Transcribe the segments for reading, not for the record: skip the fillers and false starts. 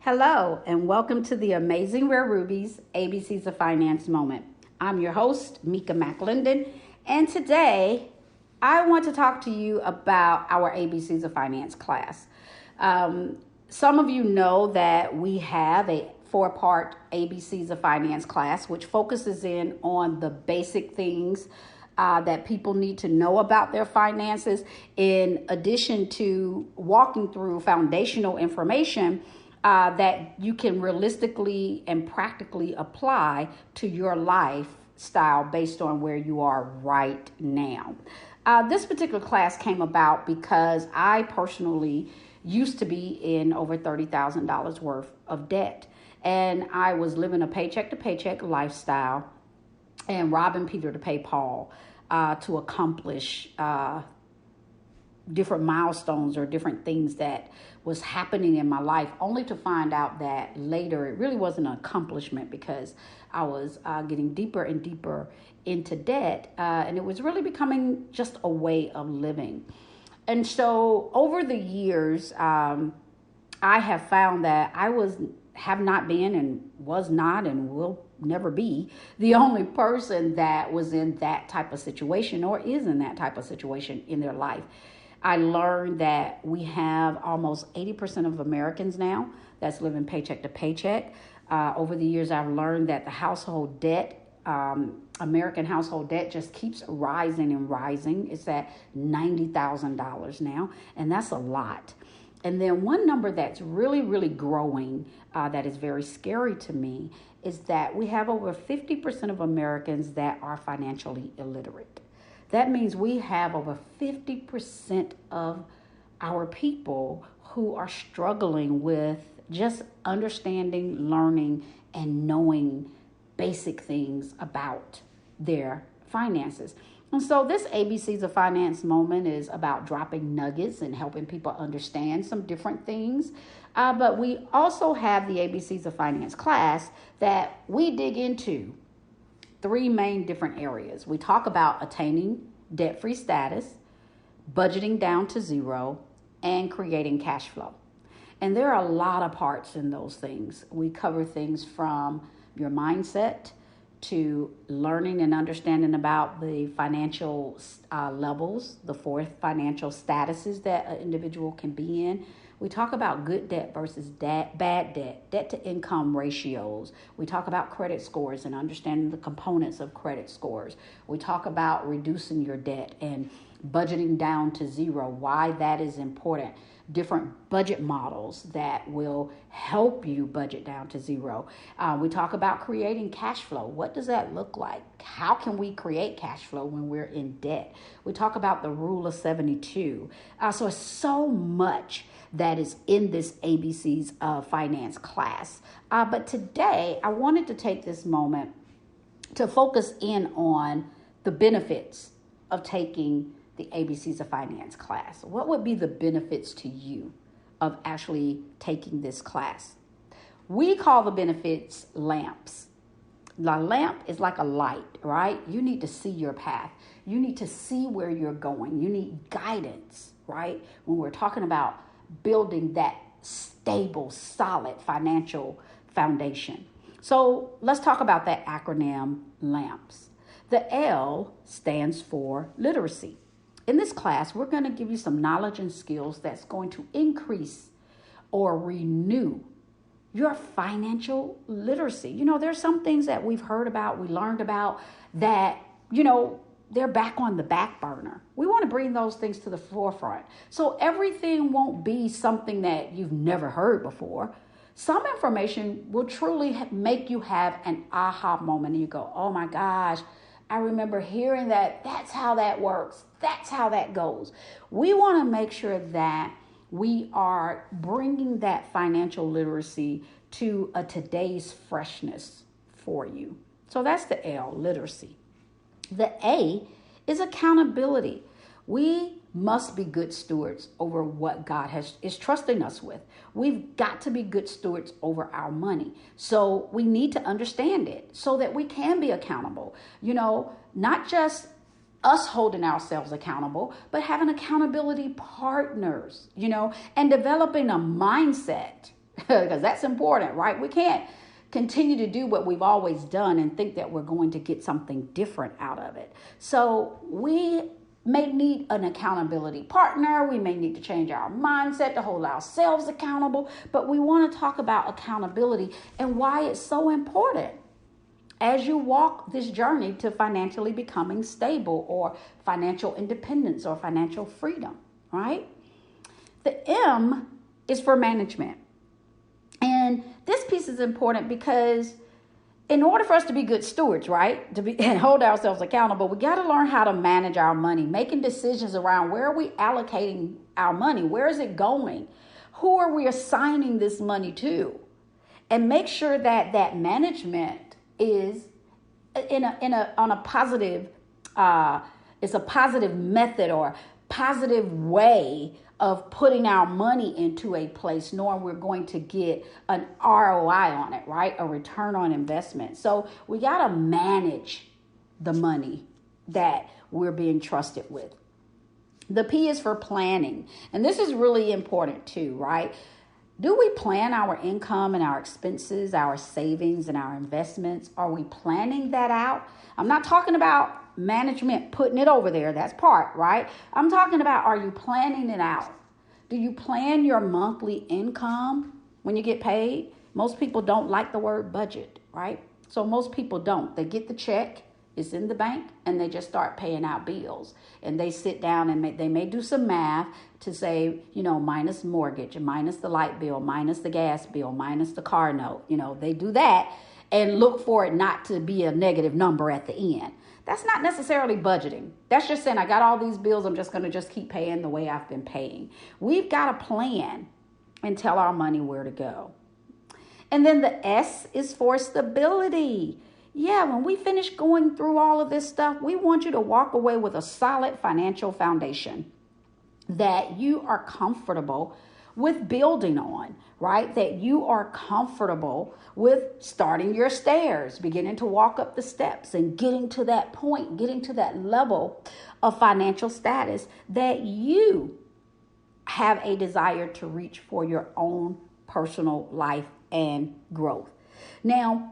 Hello, and welcome to the Amazing Rare Rubies ABCs of Finance Moment. I'm your host, Mika McLendon, and today I want to talk to you about our ABCs of Finance class. Some of you know that we have a 4-part ABCs of Finance class, which focuses in on the basic things that people need to know about their finances, in addition to walking through foundational information that you can realistically and practically apply to your lifestyle based on where you are right now. This particular class came about because I personally used to be in over $30,000 worth of debt. And I was living a paycheck to paycheck lifestyle and robbing Peter to pay Paul to accomplish different milestones or different things that was happening in my life, only to find out that later it really wasn't an accomplishment because I was getting deeper and deeper into debt, and it was really becoming just a way of living. And so over the years, I have found that have not been and was not and will never be the only person that was in that type of situation or is in that type of situation in their life. I learned that we have almost 80% of Americans now that's living paycheck to paycheck. Over the years, I've learned that the household debt, American household debt, just keeps rising and rising. It's at $90,000 now, and that's a lot. And then one number that's really, really growing that is very scary to me is that we have over 50% of Americans that are financially illiterate. That means we have over 50% of our people who are struggling with just understanding, learning, and knowing basic things about their finances. And so this ABCs of Finance moment is about dropping nuggets and helping people understand some different things. But we also have the ABCs of Finance class that we dig into 3 main different areas. We talk about attaining debt-free status, budgeting down to zero, and creating cash flow. And there are a lot of parts in those things. We cover things from your mindset to learning and understanding about the financial levels, the 4 financial statuses that an individual can be in. We talk about good debt versus bad debt, debt to income ratios. We talk about credit scores and understanding the components of credit scores. We talk about reducing your debt and budgeting down to zero, why that is important. Different budget models that will help you budget down to zero. We talk about creating cash flow. What does that look like? How can we create cash flow when we're in debt? We talk about the rule of 72. So it's so much that is in this ABCs of Finance class. But today, I wanted to take this moment to focus in on the benefits of taking the ABCs of Finance class. What would be the benefits to you of actually taking this class? We call the benefits lamps. The lamp is like a light, right? You need to see your path. You need to see where you're going. You need guidance, right? When we're talking about building that stable, solid financial foundation. So let's talk about that acronym LAMPS. The L stands for literacy. In this class, we're going to give you some knowledge and skills that's going to increase or renew your financial literacy. You know, there's some things that we've heard about, we learned about that, they're back on the back burner. We want to bring those things to the forefront. So everything won't be something that you've never heard before. Some information will truly make you have an aha moment and you go, oh my gosh, I remember hearing that. That's how that works. That's how that goes. We want to make sure that we are bringing that financial literacy to a today's freshness for you. So that's the L, literacy. The A is accountability. We must be good stewards over what God is trusting us with. We've got to be good stewards over our money. So we need to understand it so that we can be accountable. Not just us holding ourselves accountable, but having accountability partners, and developing a mindset because that's important, right? We can't continue to do what we've always done and think that we're going to get something different out of it. So we may need an accountability partner. We may need to change our mindset to hold ourselves accountable, but we want to talk about accountability and why it's so important as you walk this journey to financially becoming stable or financial independence or financial freedom, right? The M is for management. And this piece is important because in order for us to be good stewards, right, and hold ourselves accountable, we got to learn how to manage our money, making decisions around where are we allocating our money, where is it going, who are we assigning this money to, and make sure that that management is on a positive, it's a positive method or positive way of putting our money into a place, knowing we're going to get an ROI on it, right? A return on investment. So we got to manage the money that we're being trusted with. The P is for planning. And this is really important too, right? Do we plan our income and our expenses, our savings and our investments? Are we planning that out? I'm not talking about management putting it over there. That's part, right? I'm talking about, are you planning it out? Do you plan your monthly income when you get paid? Most people don't like the word budget, right? So most people don't. They get the check, it's in the bank, and they just start paying out bills. And they sit down and they may do some math to say, minus mortgage, and minus the light bill, minus the gas bill, minus the car note. They do that and look for it not to be a negative number at the end. That's not necessarily budgeting. That's just saying, I got all these bills, I'm just going to keep paying the way I've been paying. We've got to plan and tell our money where to go. And then the S is for stability. Yeah, when we finish going through all of this stuff, we want you to walk away with a solid financial foundation that you are comfortable with building on, right? That you are comfortable with starting your stairs, beginning to walk up the steps and getting to that point, getting to that level of financial status that you have a desire to reach for your own personal life and growth. Now,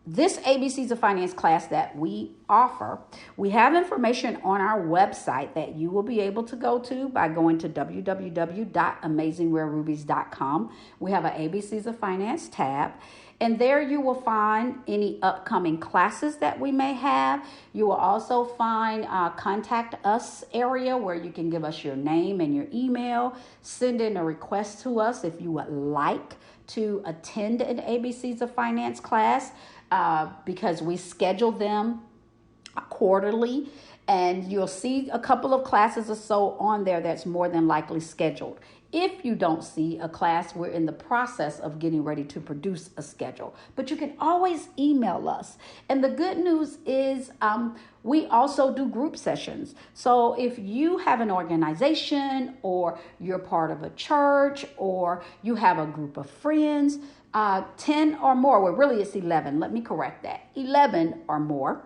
this ABCs of Finance class that we offer, we have information on our website that you will be able to go to by going to www.amazingrarerubies.com. We have an ABCs of Finance tab, and there you will find any upcoming classes that we may have. You will also find contact us area where you can give us your name and your email, send in a request to us if you would like to attend an ABCs of Finance class. Because we schedule them quarterly, and you'll see a couple of classes or so on there that's more than likely scheduled. If you don't see a class, we're in the process of getting ready to produce a schedule. But you can always email us. And the good news is we also do group sessions. So if you have an organization or you're part of a church or you have a group of friends, 10 or more, well, really it's 11. Let me correct that. 11 or more.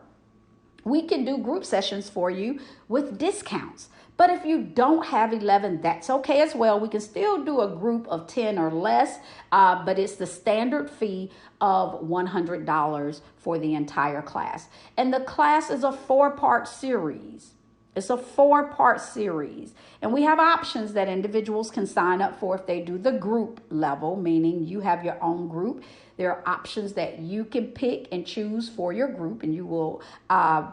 We can do group sessions for you with discounts. But if you don't have 11, that's okay as well. We can still do a group of 10 or less, but it's the standard fee of $100 for the entire class. And the class is a 4-part series. It's a 4-part series. And we have options that individuals can sign up for if they do the group level, meaning you have your own group. There are options that you can pick and choose for your group, and you will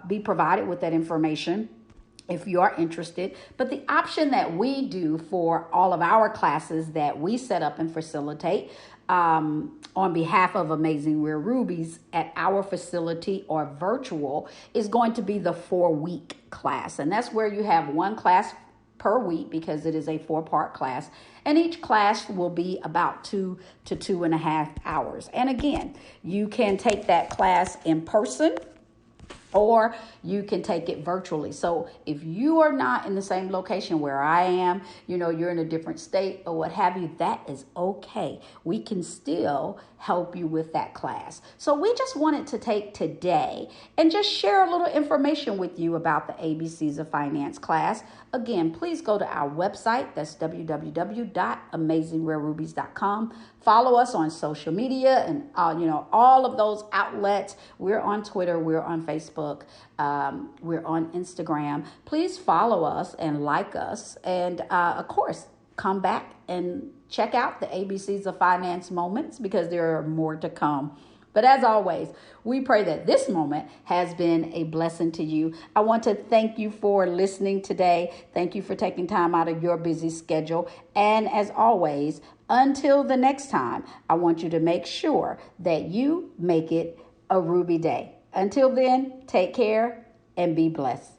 be provided with that information if you are interested. But the option that we do for all of our classes that we set up and facilitate on behalf of Amazing Rare Rubies at our facility or virtual is going to be the 4-week class. And that's where you have one class per week because it is a 4-part class. And each class will be about 2 to 2.5 hours. And again, you can take that class in person or you can take it virtually. So if you are not in the same location where I am, you're in a different state or what have you, that is okay. We can still help you with that class. So we just wanted to take today and just share a little information with you about the ABCs of Finance class. Again, please go to our website. That's www.amazingrarerubies.com. Follow us on social media and, all of those outlets. We're on Twitter. We're on Facebook. We're on Instagram. Please follow us and like us. And, of course, come back and check out the ABCs of Finance moments, because there are more to come. But as always, we pray that this moment has been a blessing to you. I want to thank you for listening today. Thank you for taking time out of your busy schedule. And as always, until the next time, I want you to make sure that you make it a Ruby day. Until then, take care and be blessed.